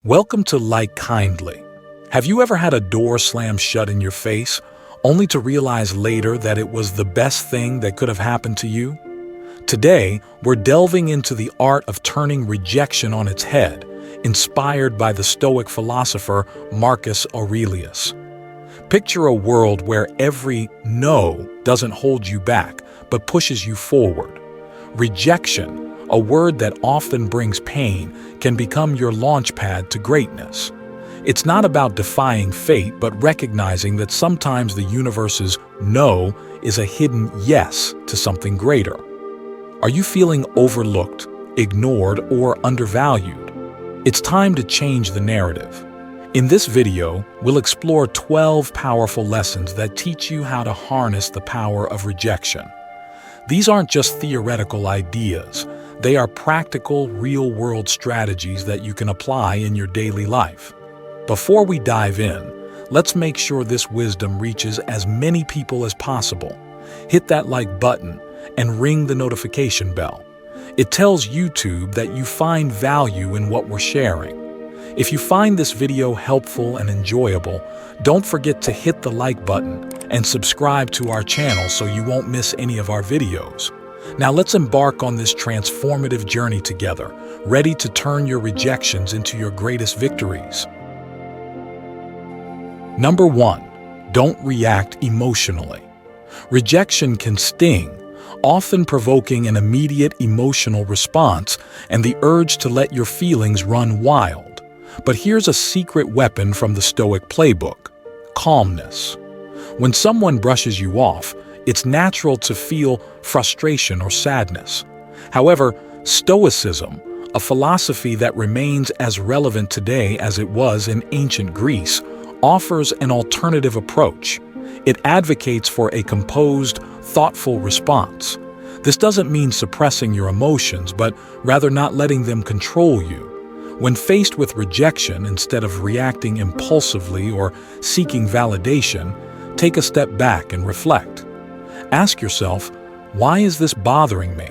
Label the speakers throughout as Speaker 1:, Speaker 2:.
Speaker 1: Welcome to Like Kindly. Have you ever had a door slam shut in your face, only to realize later that it was the best thing that could have happened to you? Today, we're delving into the art of turning rejection on its head, inspired by the Stoic philosopher Marcus Aurelius. Picture a world where every no doesn't hold you back, but pushes you forward. Rejection, a word that often brings pain, can become your launchpad to greatness. It's not about defying fate, but recognizing that sometimes the universe's no is a hidden yes to something greater. Are you feeling overlooked, ignored, or undervalued? It's time to change the narrative. In this video, we'll explore 12 powerful lessons that teach you how to harness the power of rejection. These aren't just theoretical ideas. They are practical, real-world strategies that you can apply in your daily life. Before we dive in, let's make sure this wisdom reaches as many people as possible. Hit that like button and ring the notification bell. It tells YouTube that you find value in what we're sharing. If you find this video helpful and enjoyable, don't forget to hit the like button and subscribe to our channel so you won't miss any of our videos. Now let's embark on this transformative journey together, ready to turn your rejections into your greatest victories. Number 1, don't react emotionally. Rejection can sting, often provoking an immediate emotional response and the urge to let your feelings run wild. But here's a secret weapon from the Stoic playbook: calmness. When someone brushes you off, it's natural to feel frustration or sadness. However, Stoicism, a philosophy that remains as relevant today as it was in ancient Greece, offers an alternative approach. It advocates for a composed, thoughtful response. This doesn't mean suppressing your emotions, but rather not letting them control you. When faced with rejection, instead of reacting impulsively or seeking validation, take a step back and reflect. Ask yourself, why is this bothering me?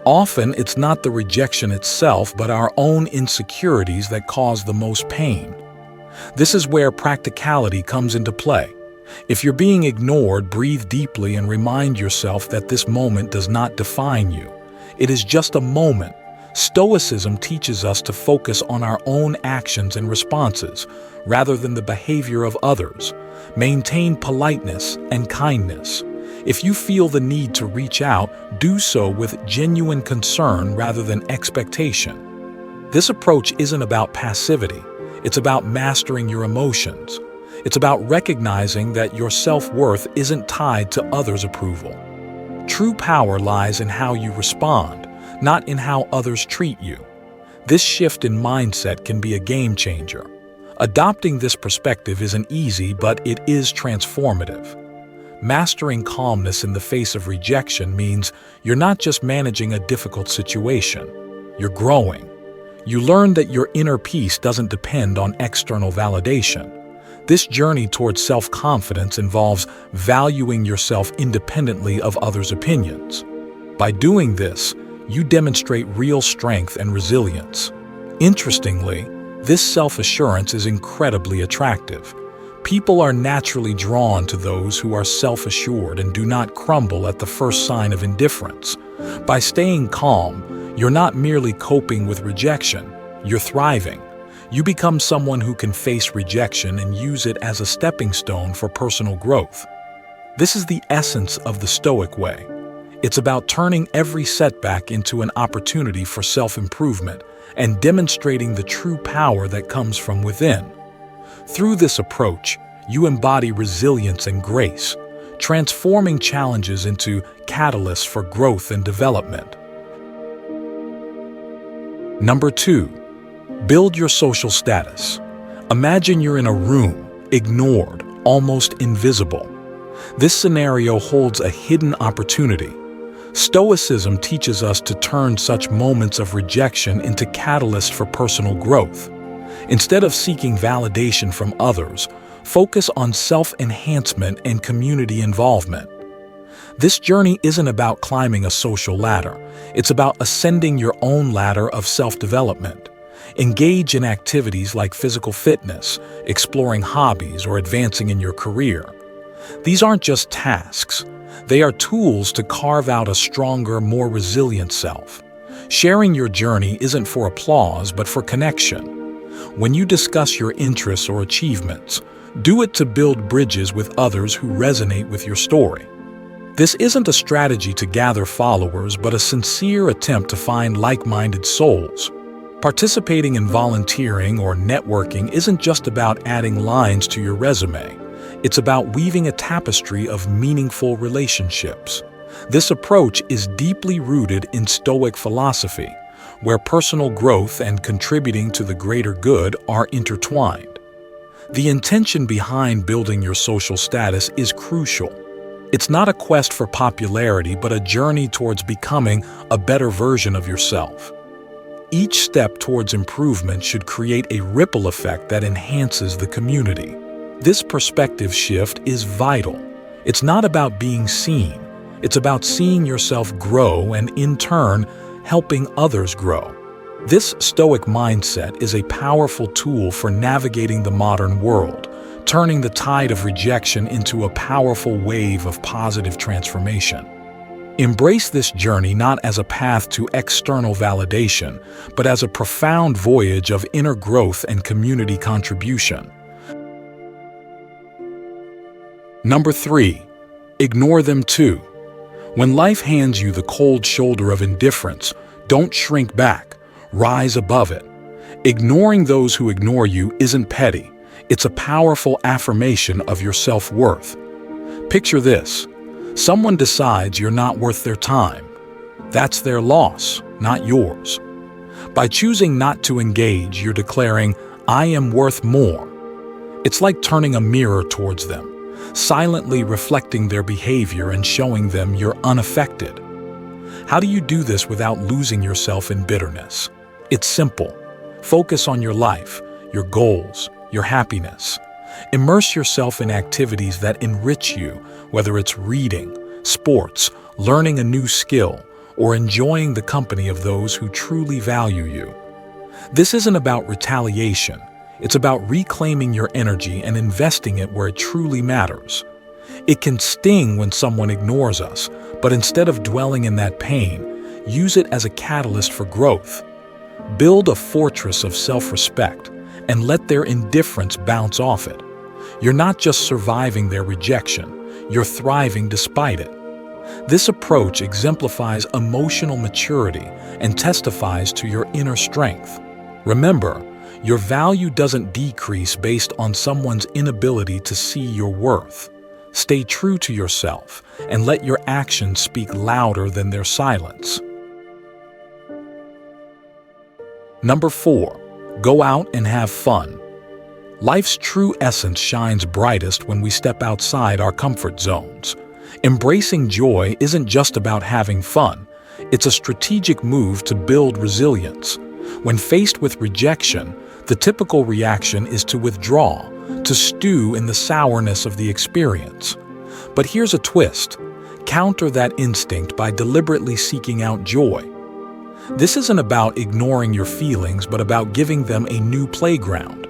Speaker 1: Often, it's not the rejection itself, but our own insecurities that cause the most pain. This is where practicality comes into play. If you're being ignored, breathe deeply and remind yourself that this moment does not define you. It is just a moment. Stoicism teaches us to focus on our own actions and responses, rather than the behavior of others. Maintain politeness and kindness. If you feel the need to reach out, do so with genuine concern rather than expectation. This approach isn't about passivity. It's about mastering your emotions. It's about recognizing that your self-worth isn't tied to others' approval. True power lies in how you respond, not in how others treat you. This shift in mindset can be a game changer. Adopting this perspective isn't easy, but it is transformative. Mastering calmness in the face of rejection means you're not just managing a difficult situation, you're growing. You learn that your inner peace doesn't depend on external validation. This journey towards self-confidence involves valuing yourself independently of others' opinions. By doing this, you demonstrate real strength and resilience. Interestingly, this self-assurance is incredibly attractive. People are naturally drawn to those who are self-assured and do not crumble at the first sign of indifference. By staying calm, you're not merely coping with rejection, you're thriving. You become someone who can face rejection and use it as a stepping stone for personal growth. This is the essence of the Stoic way. It's about turning every setback into an opportunity for self-improvement and demonstrating the true power that comes from within. Through this approach, you embody resilience and grace, transforming challenges into catalysts for growth and development. Number 2, build your social status. Imagine you're in a room, ignored, almost invisible. This scenario holds a hidden opportunity. Stoicism teaches us to turn such moments of rejection into catalysts for personal growth. Instead of seeking validation from others, focus on self-enhancement and community involvement. This journey isn't about climbing a social ladder. It's about ascending your own ladder of self-development. Engage in activities like physical fitness, exploring hobbies, or advancing in your career. These aren't just tasks. They are tools to carve out a stronger, more resilient self. Sharing your journey isn't for applause, but for connection. When you discuss your interests or achievements, do it to build bridges with others who resonate with your story. This isn't a strategy to gather followers, but a sincere attempt to find like-minded souls. Participating in volunteering or networking isn't just about adding lines to your resume. It's about weaving a tapestry of meaningful relationships. This approach is deeply rooted in Stoic philosophy, where personal growth and contributing to the greater good are intertwined. The intention behind building your social status is crucial. It's not a quest for popularity, but a journey towards becoming a better version of yourself. Each step towards improvement should create a ripple effect that enhances the community. This perspective shift is vital. It's not about being seen. It's about seeing yourself grow and, in turn, helping others grow. This Stoic mindset is a powerful tool for navigating the modern world, turning the tide of rejection into a powerful wave of positive transformation. Embrace this journey not as a path to external validation, but as a profound voyage of inner growth and community contribution. Number 3. Ignore them too. When life hands you the cold shoulder of indifference, don't shrink back. Rise above it. Ignoring those who ignore you isn't petty. It's a powerful affirmation of your self-worth. Picture this. Someone decides you're not worth their time. That's their loss, not yours. By choosing not to engage, you're declaring, "I am worth more." It's like turning a mirror towards them, silently reflecting their behavior and showing them you're unaffected. How do you do this without losing yourself in bitterness? It's simple. Focus on your life, your goals, your happiness. Immerse yourself in activities that enrich you, whether it's reading, sports, learning a new skill, or enjoying the company of those who truly value you. This isn't about retaliation. It's about reclaiming your energy and investing it where it truly matters. It can sting when someone ignores us, but instead of dwelling in that pain, use it as a catalyst for growth. Build a fortress of self-respect and let their indifference bounce off it. You're not just surviving their rejection, you're thriving despite it. This approach exemplifies emotional maturity and testifies to your inner strength. Remember, your value doesn't decrease based on someone's inability to see your worth. Stay true to yourself and let your actions speak louder than their silence. Number 4. Go out and have fun. Life's true essence shines brightest when we step outside our comfort zones. Embracing joy isn't just about having fun. It's a strategic move to build resilience. When faced with rejection, the typical reaction is to withdraw, to stew in the sourness of the experience. But here's a twist. Counter that instinct by deliberately seeking out joy. This isn't about ignoring your feelings, but about giving them a new playground.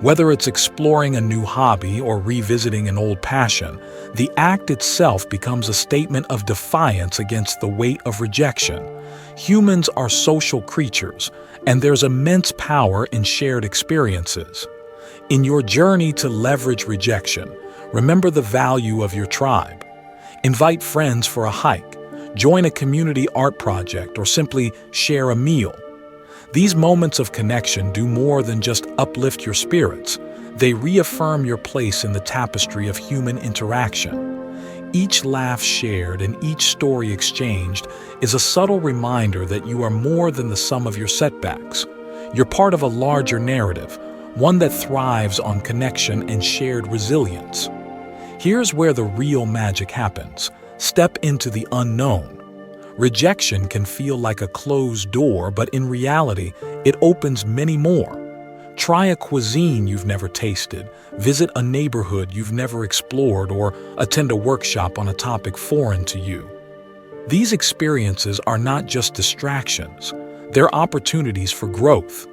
Speaker 1: Whether it's exploring a new hobby or revisiting an old passion, the act itself becomes a statement of defiance against the weight of rejection. Humans are social creatures, and there's immense power in shared experiences. In your journey to leverage rejection, remember the value of your tribe. Invite friends for a hike, join a community art project, or simply share a meal. These moments of connection do more than just uplift your spirits. They reaffirm your place in the tapestry of human interaction. Each laugh shared and each story exchanged is a subtle reminder that you are more than the sum of your setbacks. You're part of a larger narrative, one that thrives on connection and shared resilience. Here's where the real magic happens. Step into the unknown. Rejection can feel like a closed door, but in reality, it opens many more. Try a cuisine you've never tasted, visit a neighborhood you've never explored, or attend a workshop on a topic foreign to you. These experiences are not just distractions, they're opportunities for growth.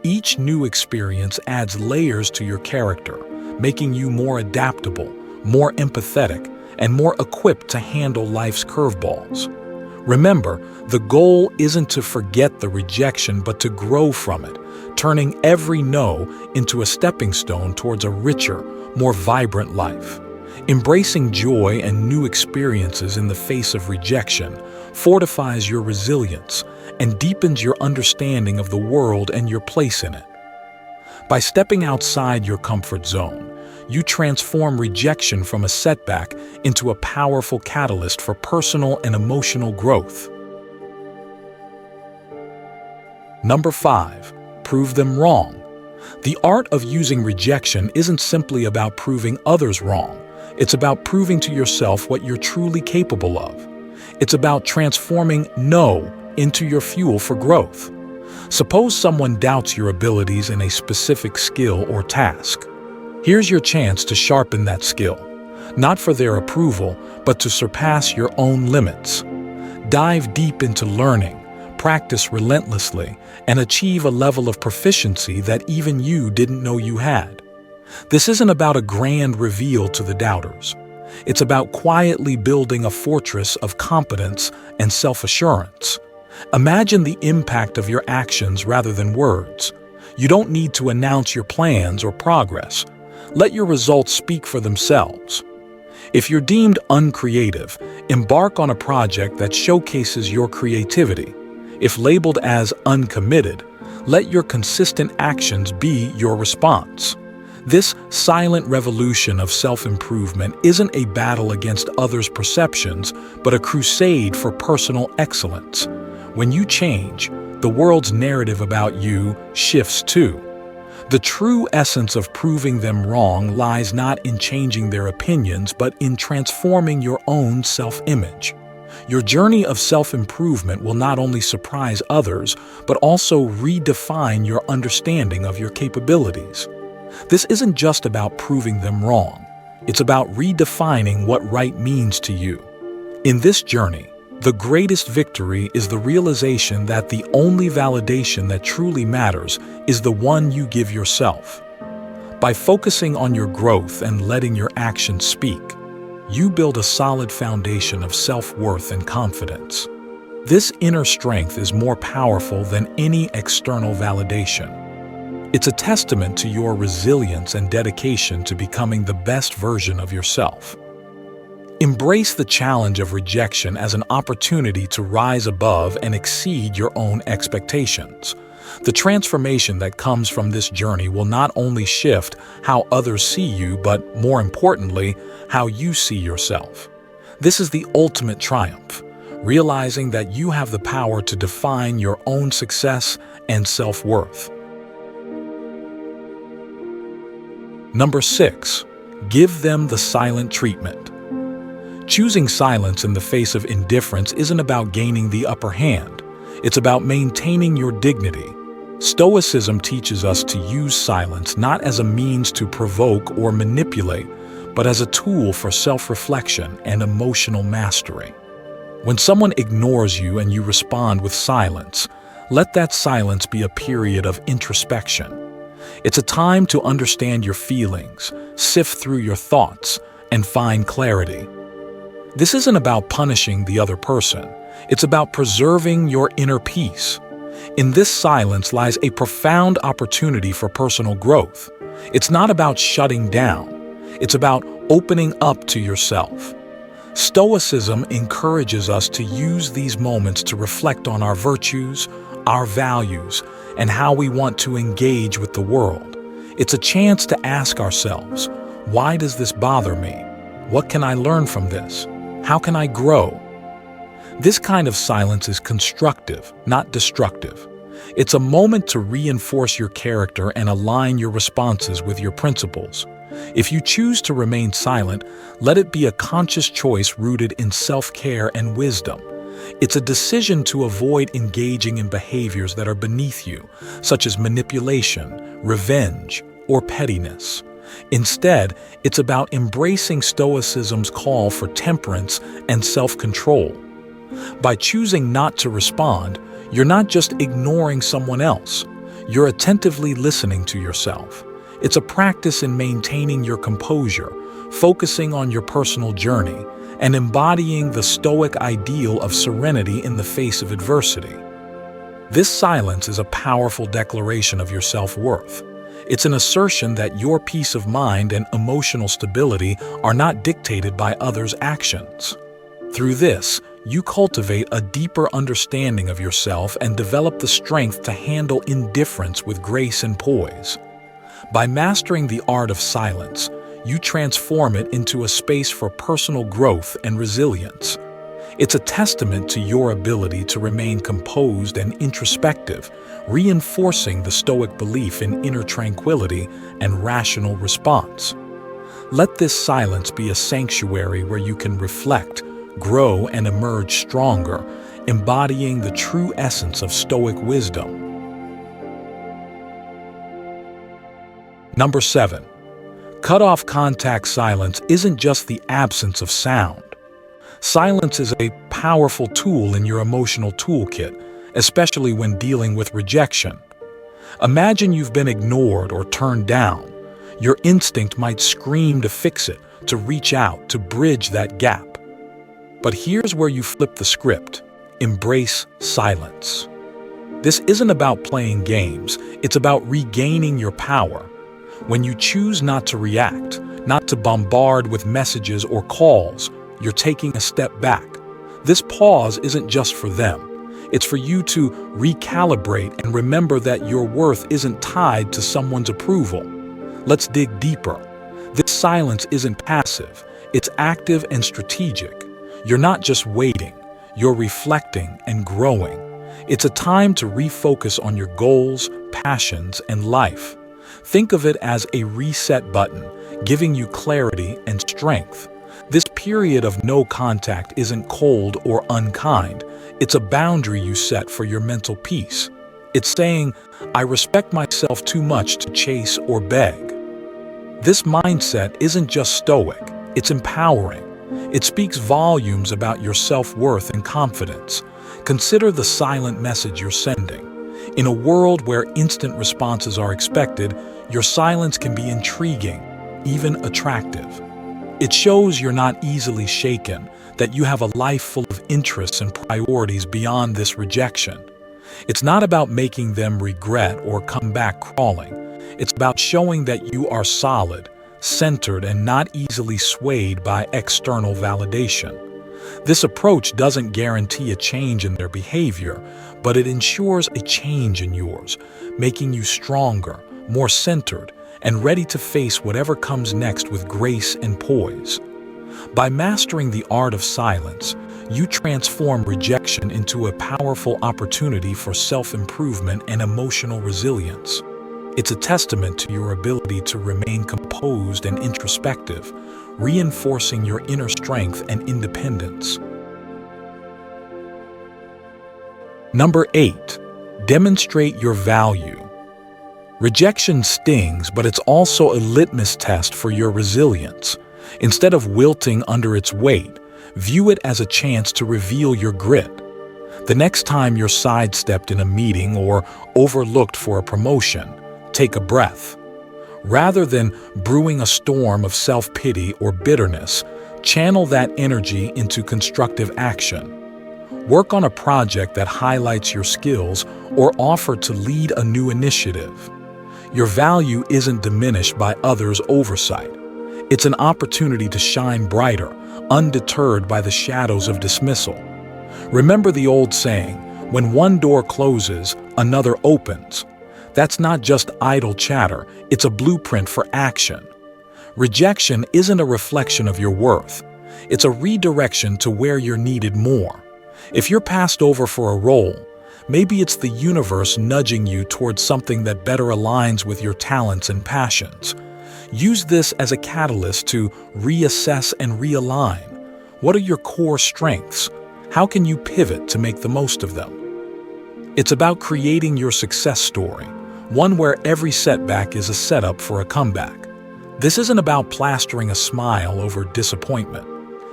Speaker 1: Each new experience adds layers to your character, making you more adaptable, more empathetic, and more equipped to handle life's curveballs. Remember, the goal isn't to forget the rejection but to grow from it, turning every no into a stepping stone towards a richer, more vibrant life. Embracing joy and new experiences in the face of rejection fortifies your resilience and deepens your understanding of the world and your place in it. By stepping outside your comfort zone, you transform rejection from a setback into a powerful catalyst for personal and emotional growth. Number 5. Prove them wrong. The art of using rejection isn't simply about proving others wrong. It's about proving to yourself what you're truly capable of. It's about transforming no into your fuel for growth. Suppose someone doubts your abilities in a specific skill or task. Here's your chance to sharpen that skill, not for their approval, but to surpass your own limits. Dive deep into learning, practice relentlessly, and achieve a level of proficiency that even you didn't know you had. This isn't about a grand reveal to the doubters. It's about quietly building a fortress of competence and self-assurance. Imagine the impact of your actions rather than words. You don't need to announce your plans or progress. Let your results speak for themselves. If you're deemed uncreative, embark on a project that showcases your creativity. If labeled as uncommitted, let your consistent actions be your response. This silent revolution of self-improvement isn't a battle against others' perceptions, but a crusade for personal excellence. When you change, the world's narrative about you shifts too. The true essence of proving them wrong lies not in changing their opinions, but in transforming your own self-image. Your journey of self-improvement will not only surprise others, but also redefine your understanding of your capabilities. This isn't just about proving them wrong. It's about redefining what right means to you. In this journey, the greatest victory is the realization that the only validation that truly matters is the one you give yourself. By focusing on your growth and letting your actions speak, you build a solid foundation of self-worth and confidence. This inner strength is more powerful than any external validation. It's a testament to your resilience and dedication to becoming the best version of yourself. Embrace the challenge of rejection as an opportunity to rise above and exceed your own expectations. The transformation that comes from this journey will not only shift how others see you, but more importantly, how you see yourself. This is the ultimate triumph, realizing that you have the power to define your own success and self-worth. Number 6. Give them the silent treatment. Choosing silence in the face of indifference isn't about gaining the upper hand. It's about maintaining your dignity. Stoicism teaches us to use silence not as a means to provoke or manipulate, but as a tool for self-reflection and emotional mastery. When someone ignores you and you respond with silence, let that silence be a period of introspection. It's a time to understand your feelings, sift through your thoughts, and find clarity. This isn't about punishing the other person. It's about preserving your inner peace. In this silence lies a profound opportunity for personal growth. It's not about shutting down. It's about opening up to yourself. Stoicism encourages us to use these moments to reflect on our virtues, our values, and how we want to engage with the world. It's a chance to ask ourselves, why does this bother me? What can I learn from this? How can I grow? This kind of silence is constructive, not destructive. It's a moment to reinforce your character and align your responses with your principles. If you choose to remain silent, let it be a conscious choice rooted in self-care and wisdom. It's a decision to avoid engaging in behaviors that are beneath you, such as manipulation, revenge, or pettiness. Instead, it's about embracing Stoicism's call for temperance and self-control. By choosing not to respond, you're not just ignoring someone else. You're attentively listening to yourself. It's a practice in maintaining your composure, focusing on your personal journey, and embodying the Stoic ideal of serenity in the face of adversity. This silence is a powerful declaration of your self-worth. It's an assertion that your peace of mind and emotional stability are not dictated by others' actions. Through this, you cultivate a deeper understanding of yourself and develop the strength to handle indifference with grace and poise. By mastering the art of silence, you transform it into a space for personal growth and resilience. It's a testament to your ability to remain composed and introspective, reinforcing the Stoic belief in inner tranquility and rational response. Let this silence be a sanctuary where you can reflect, grow, and emerge stronger, embodying the true essence of Stoic wisdom. Number 7. Cut-off contact silence isn't just the absence of sound. Silence is a powerful tool in your emotional toolkit, especially when dealing with rejection. Imagine you've been ignored or turned down. Your instinct might scream to fix it, to reach out, to bridge that gap. But here's where you flip the script. Embrace silence. This isn't about playing games, it's about regaining your power. When you choose not to react, not to bombard with messages or calls, you're taking a step back. This pause isn't just for them. It's for you to recalibrate and remember that your worth isn't tied to someone's approval. Let's dig deeper. This silence isn't passive, it's active and strategic. You're not just waiting, you're reflecting and growing. It's a time to refocus on your goals, passions, and life. Think of it as a reset button, giving you clarity and strength. This period of no contact isn't cold or unkind. It's a boundary you set for your mental peace. It's saying, I respect myself too much to chase or beg. This mindset isn't just stoic, it's empowering. It speaks volumes about your self-worth and confidence. Consider the silent message you're sending. In a world where instant responses are expected, your silence can be intriguing, even attractive. It shows you're not easily shaken, that you have a life full of interests and priorities beyond this rejection. It's not about making them regret or come back crawling. It's about showing that you are solid, centered, and not easily swayed by external validation. This approach doesn't guarantee a change in their behavior, but it ensures a change in yours, making you stronger, more centered, and ready to face whatever comes next with grace and poise. By mastering the art of silence, you transform rejection into a powerful opportunity for self-improvement and emotional resilience. It's a testament to your ability to remain composed and introspective, reinforcing your inner strength and independence. Number 8. Demonstrate your value. Rejection stings, but it's also a litmus test for your resilience. Instead of wilting under its weight, view it as a chance to reveal your grit. The next time you're sidestepped in a meeting or overlooked for a promotion, take a breath. Rather than brewing a storm of self-pity or bitterness, channel that energy into constructive action. Work on a project that highlights your skills or offer to lead a new initiative. Your value isn't diminished by others' oversight. It's an opportunity to shine brighter, undeterred by the shadows of dismissal. Remember the old saying, when one door closes, another opens. That's not just idle chatter, it's a blueprint for action. Rejection isn't a reflection of your worth. It's a redirection to where you're needed more. If you're passed over for a role, maybe it's the universe nudging you towards something that better aligns with your talents and passions. Use this as a catalyst to reassess and realign. What are your core strengths? How can you pivot to make the most of them? It's about creating your success story, one where every setback is a setup for a comeback. This isn't about plastering a smile over disappointment.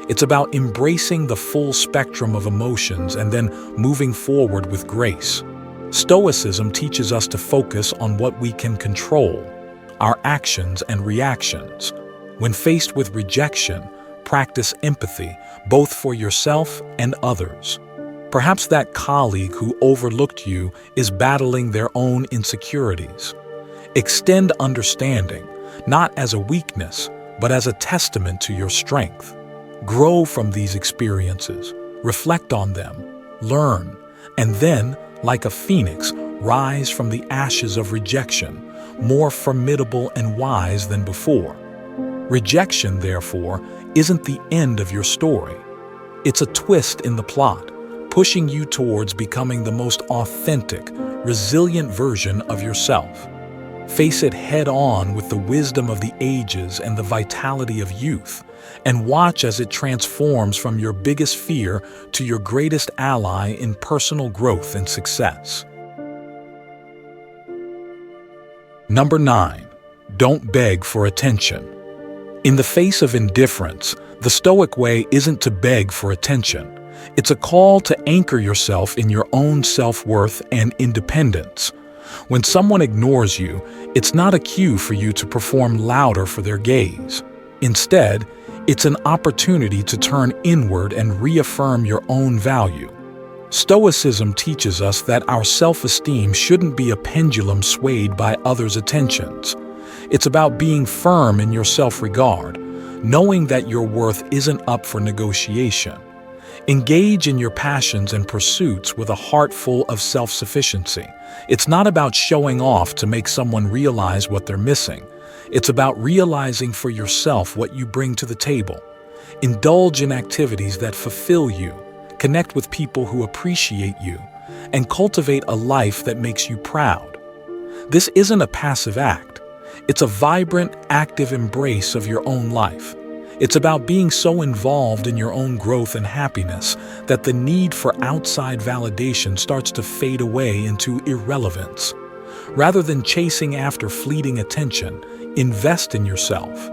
Speaker 1: It's about embracing the full spectrum of emotions and then moving forward with grace. Stoicism teaches us to focus on what we can control, our actions and reactions. When faced with rejection, practice empathy, both for yourself and others. Perhaps that colleague who overlooked you is battling their own insecurities. Extend understanding, not as a weakness, but as a testament to your strength. Grow from these experiences, reflect on them, learn, and then, like a phoenix, rise from the ashes of rejection, more formidable and wise than before. Rejection, therefore, isn't the end of your story. It's a twist in the plot, pushing you towards becoming the most authentic, resilient version of yourself. Face it head-on with the wisdom of the ages and the vitality of youth, and watch as it transforms from your biggest fear to your greatest ally in personal growth and success. Number 9. Don't beg for attention. In the face of indifference, the Stoic way isn't to beg for attention. It's a call to anchor yourself in your own self-worth and independence. When someone ignores you, it's not a cue for you to perform louder for their gaze. Instead, it's an opportunity to turn inward and reaffirm your own value. Stoicism teaches us that our self-esteem shouldn't be a pendulum swayed by others' attentions. It's about being firm in your self-regard, knowing that your worth isn't up for negotiation. Engage in your passions and pursuits with a heart full of self-sufficiency. It's not about showing off to make someone realize what they're missing. It's about realizing for yourself what you bring to the table. Indulge in activities that fulfill you, connect with people who appreciate you, and cultivate a life that makes you proud. This isn't a passive act. It's a vibrant, active embrace of your own life. It's about being so involved in your own growth and happiness that the need for outside validation starts to fade away into irrelevance. Rather than chasing after fleeting attention, invest in yourself.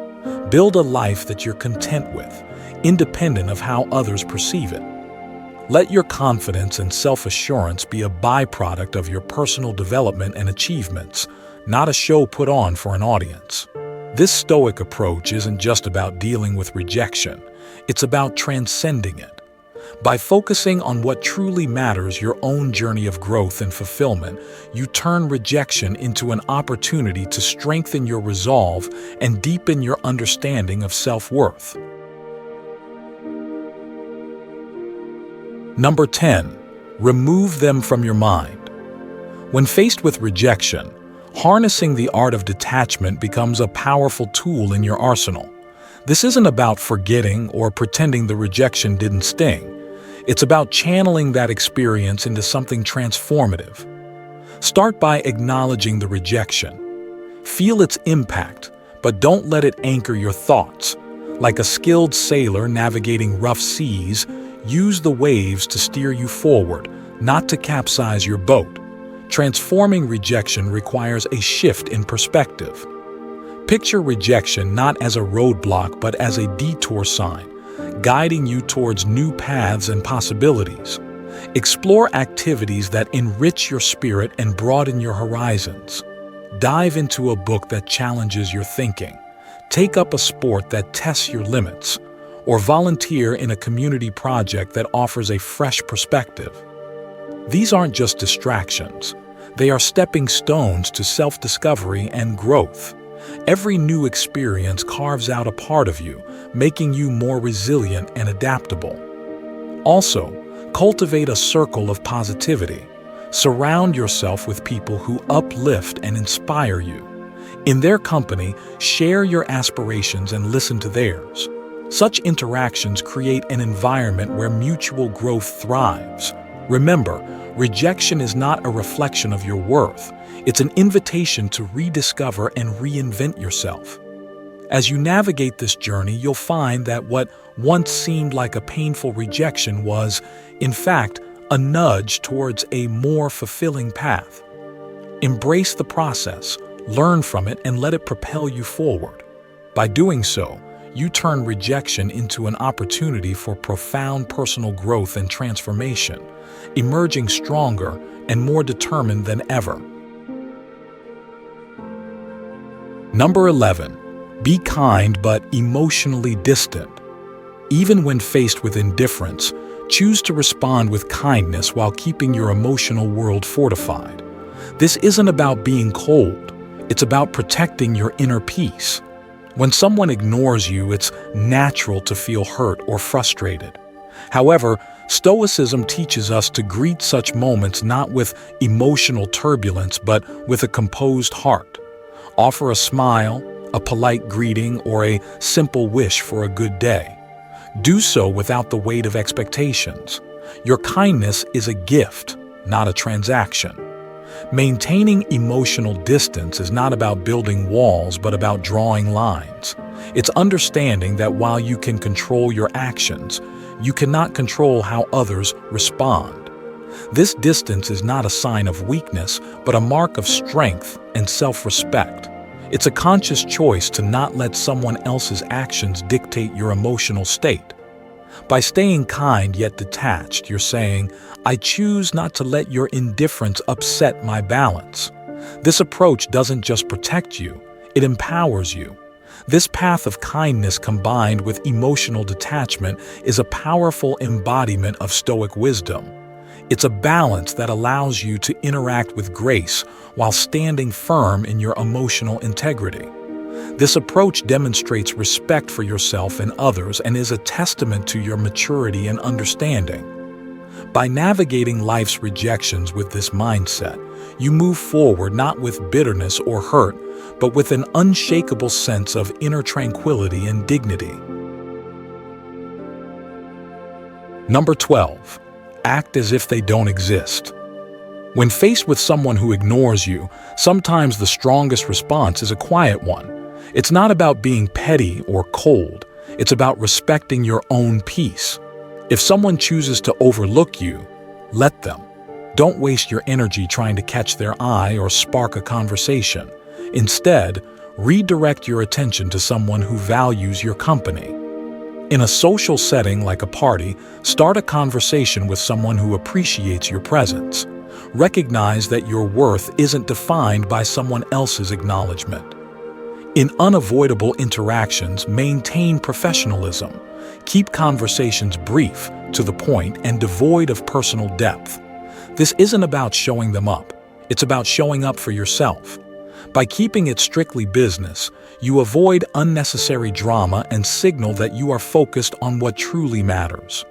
Speaker 1: Build a life that you're content with, independent of how others perceive it. Let your confidence and self-assurance be a byproduct of your personal development and achievements, not a show put on for an audience. This Stoic approach isn't just about dealing with rejection, it's about transcending it. By focusing on what truly matters, your own journey of growth and fulfillment, you turn rejection into an opportunity to strengthen your resolve and deepen your understanding of self-worth. Number 10. Remove them from your mind. When faced with rejection, harnessing the art of detachment becomes a powerful tool in your arsenal. This isn't about forgetting or pretending the rejection didn't sting. It's about channeling that experience into something transformative. Start by acknowledging the rejection. Feel its impact, but don't let it anchor your thoughts. Like a skilled sailor navigating rough seas, use the waves to steer you forward, not to capsize your boat. Transforming rejection requires a shift in perspective. Picture rejection not as a roadblock but as a detour sign, guiding you towards new paths and possibilities. Explore activities that enrich your spirit and broaden your horizons. Dive into a book that challenges your thinking. Take up a sport that tests your limits, or volunteer in a community project that offers a fresh perspective. These aren't just distractions. They are stepping stones to self-discovery and growth. Every new experience carves out a part of you, making you more resilient and adaptable. Also, cultivate a circle of positivity. Surround yourself with people who uplift and inspire you. In their company, share your aspirations and listen to theirs. Such interactions create an environment where mutual growth thrives. Remember, rejection is not a reflection of your worth. It's an invitation to rediscover and reinvent yourself. As you navigate this journey, you'll find that what once seemed like a painful rejection was, in fact, a nudge towards a more fulfilling path. Embrace the process, learn from it, and let it propel you forward. By doing so, you turn rejection into an opportunity for profound personal growth and transformation, emerging stronger and more determined than ever. Number 11. Be kind but emotionally distant. Even when faced with indifference, choose to respond with kindness while keeping your emotional world fortified. This isn't about being cold, it's about protecting your inner peace. When someone ignores you, it's natural to feel hurt or frustrated. However, Stoicism teaches us to greet such moments not with emotional turbulence but with a composed heart. Offer a smile, a polite greeting, or a simple wish for a good day. Do so without the weight of expectations. Your kindness is a gift, not a transaction. Maintaining emotional distance is not about building walls but about drawing lines. It's understanding that while you can control your actions, you cannot control how others respond. This distance is not a sign of weakness, but a mark of strength and self-respect. It's a conscious choice to not let someone else's actions dictate your emotional state. By staying kind yet detached, you're saying, I choose not to let your indifference upset my balance. This approach doesn't just protect you, it empowers you. This path of kindness combined with emotional detachment is a powerful embodiment of Stoic wisdom. It's a balance that allows you to interact with grace while standing firm in your emotional integrity. This approach demonstrates respect for yourself and others and is a testament to your maturity and understanding. By navigating life's rejections with this mindset, you move forward not with bitterness or hurt, but with an unshakable sense of inner tranquility and dignity. Number 12. Act as if they don't exist. When faced with someone who ignores you, sometimes the strongest response is a quiet one. It's not about being petty or cold, it's about respecting your own peace. If someone chooses to overlook you, let them. Don't waste your energy trying to catch their eye or spark a conversation. Instead, redirect your attention to someone who values your company. In a social setting like a party, start a conversation with someone who appreciates your presence. Recognize that your worth isn't defined by someone else's acknowledgement. In unavoidable interactions, maintain professionalism. Keep conversations brief, to the point, and devoid of personal depth. This isn't about showing them up. It's about showing up for yourself. By keeping it strictly business, you avoid unnecessary drama and signal that you are focused on what truly matters.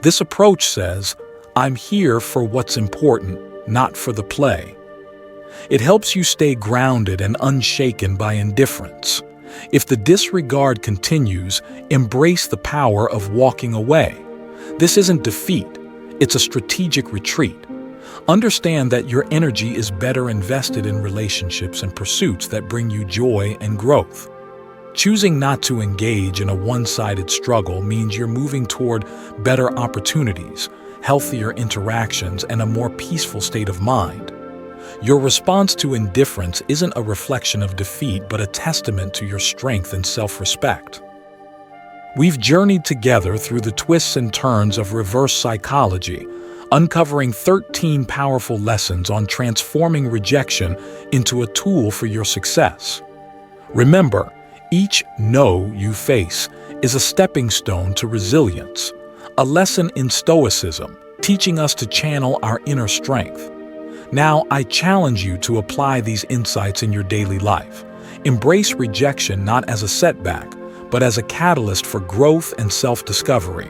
Speaker 1: This approach says, I'm here for what's important, not for the play. It helps you stay grounded and unshaken by indifference. If the disregard continues, embrace the power of walking away. This isn't defeat, it's a strategic retreat. Understand that your energy is better invested in relationships and pursuits that bring you joy and growth. Choosing not to engage in a one-sided struggle means you're moving toward better opportunities, healthier interactions, and a more peaceful state of mind. Your response to indifference isn't a reflection of defeat, but a testament to your strength and self-respect. We've journeyed together through the twists and turns of reverse psychology, uncovering 13 powerful lessons on transforming rejection into a tool for your success. Remember, each no you face is a stepping stone to resilience, a lesson in Stoicism, teaching us to channel our inner strength. Now, I challenge you to apply these insights in your daily life. Embrace rejection not as a setback, but as a catalyst for growth and self-discovery.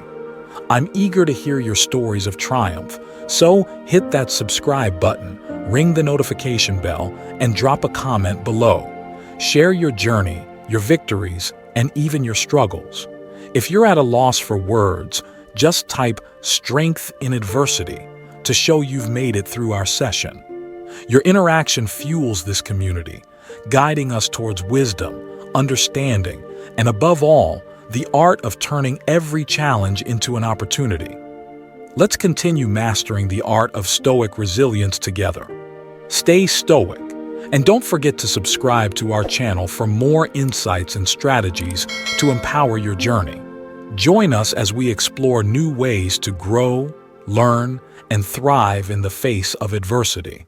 Speaker 1: I'm eager to hear your stories of triumph, so hit that subscribe button, ring the notification bell, and drop a comment below. Share your journey, your victories, and even your struggles. If you're at a loss for words, just type "strength in adversity" to show you've made it through our session. Your interaction fuels this community, guiding us towards wisdom, understanding, and above all, the art of turning every challenge into an opportunity. Let's continue mastering the art of Stoic resilience together. Stay stoic, And don't forget to subscribe to our channel for more insights and strategies to empower your journey. Join us as we explore new ways to grow, learn, and thrive in the face of adversity.